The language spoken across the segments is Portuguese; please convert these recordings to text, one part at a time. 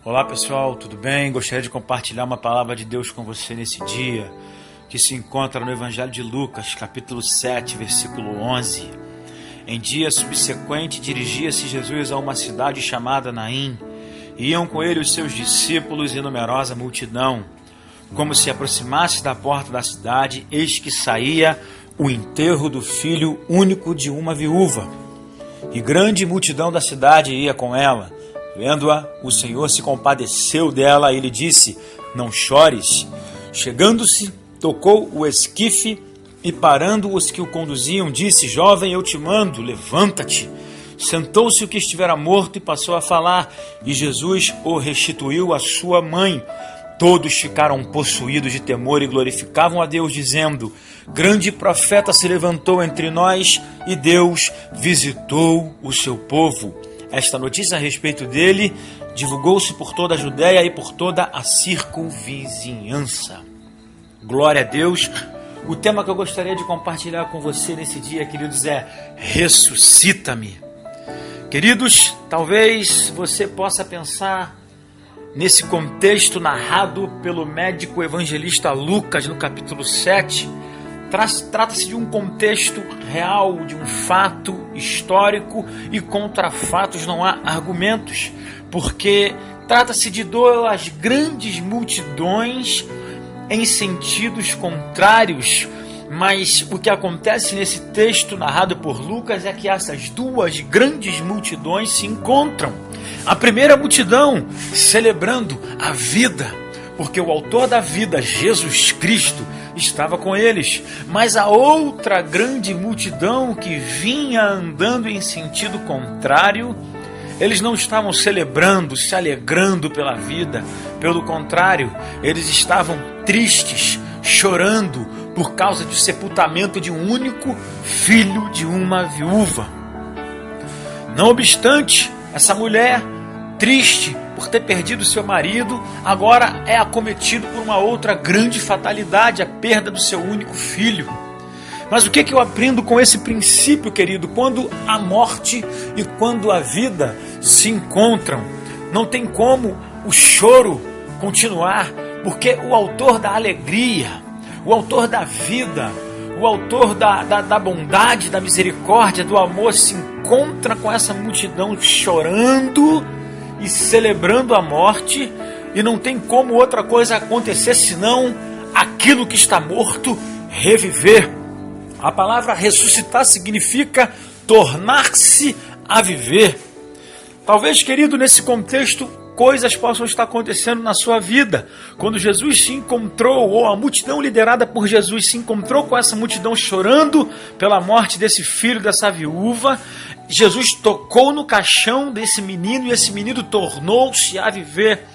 Olá pessoal, tudo bem? Gostaria de compartilhar uma palavra de Deus com você nesse dia, que se encontra no Evangelho de Lucas, capítulo 7, versículo 11. Em dia subsequente, dirigia-se Jesus a uma cidade chamada Naim, e iam com ele os seus discípulos e numerosa multidão. Como se aproximasse da porta da cidade, eis que saía o enterro do filho único de uma viúva, e grande multidão da cidade ia com ela. Vendo-a, o Senhor se compadeceu dela e lhe disse: não chores. Chegando-se, tocou o esquife e, parando os que o conduziam, disse: jovem, eu te mando, levanta-te. Sentou-se o que estivera morto e passou a falar, e Jesus o restituiu à sua mãe. Todos ficaram possuídos de temor e glorificavam a Deus, dizendo: grande profeta se levantou entre nós e Deus visitou o seu povo. Esta notícia a respeito dele divulgou-se por toda a Judéia e por toda a circunvizinhança. Glória a Deus. O tema que eu gostaria de compartilhar com você nesse dia, queridos, é ressuscita-me. Queridos, talvez você possa pensar nesse contexto narrado pelo médico evangelista Lucas no capítulo 7, trata-se de um contexto real, de um fato histórico, e contra fatos não há argumentos, porque trata-se de duas grandes multidões em sentidos contrários. Mas o que acontece nesse texto narrado por Lucas é que essas duas grandes multidões se encontram. A primeira multidão celebrando a vida, porque o autor da vida, Jesus Cristo, estava com eles. Mas a outra grande multidão que vinha andando em sentido contrário, eles não estavam celebrando, se alegrando pela vida. Pelo contrário, eles estavam tristes, chorando por causa do sepultamento de um único filho de uma viúva. Não obstante, essa mulher, triste por ter perdido seu marido, agora é acometido por uma outra grande fatalidade, a perda do seu único filho. Mas o que eu aprendo com esse princípio, querido? Quando a morte e quando a vida se encontram, não tem como o choro continuar, porque o autor da alegria, o autor da vida, o autor da bondade, da misericórdia, do amor se encontra com essa multidão chorando e celebrando a morte, e não tem como outra coisa acontecer senão aquilo que está morto reviver. A palavra ressuscitar significa tornar-se a viver. Talvez, querido, nesse contexto, coisas possam estar acontecendo na sua vida. Quando Jesus se encontrou, ou a multidão liderada por Jesus se encontrou com essa multidão chorando pela morte desse filho, dessa viúva, Jesus tocou no caixão desse menino e esse menino tornou-se a viver.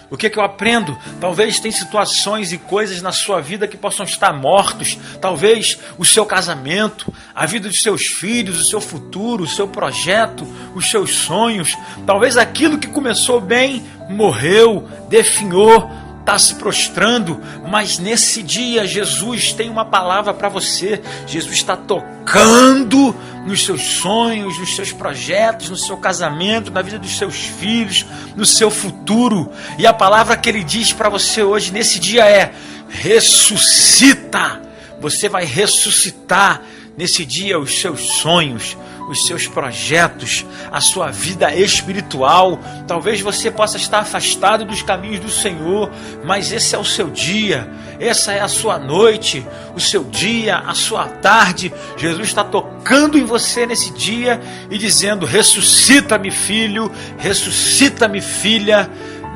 O que eu aprendo? Talvez tem situações e coisas na sua vida que possam estar mortos. Talvez o seu casamento, a vida dos seus filhos, o seu futuro, o seu projeto, os seus sonhos. Talvez aquilo que começou bem morreu, definhou, está se prostrando, mas nesse dia Jesus tem uma palavra para você. Jesus está tocando nos seus sonhos, nos seus projetos, no seu casamento, na vida dos seus filhos, no seu futuro. E a palavra que Ele diz para você hoje, nesse dia, é: ressuscita. Você vai ressuscitar nesse dia os seus sonhos, os seus projetos, a sua vida espiritual. Talvez você possa estar afastado dos caminhos do Senhor, mas esse é o seu dia, essa é a sua noite, o seu dia, a sua tarde. Jesus está tocando em você nesse dia e dizendo: ressuscita-me, filho, ressuscita-me, filha,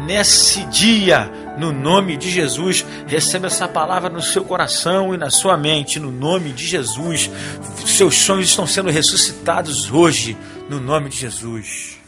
nesse dia. No nome de Jesus, receba essa palavra no seu coração e na sua mente, no nome de Jesus. Seus sonhos estão sendo ressuscitados hoje, no nome de Jesus.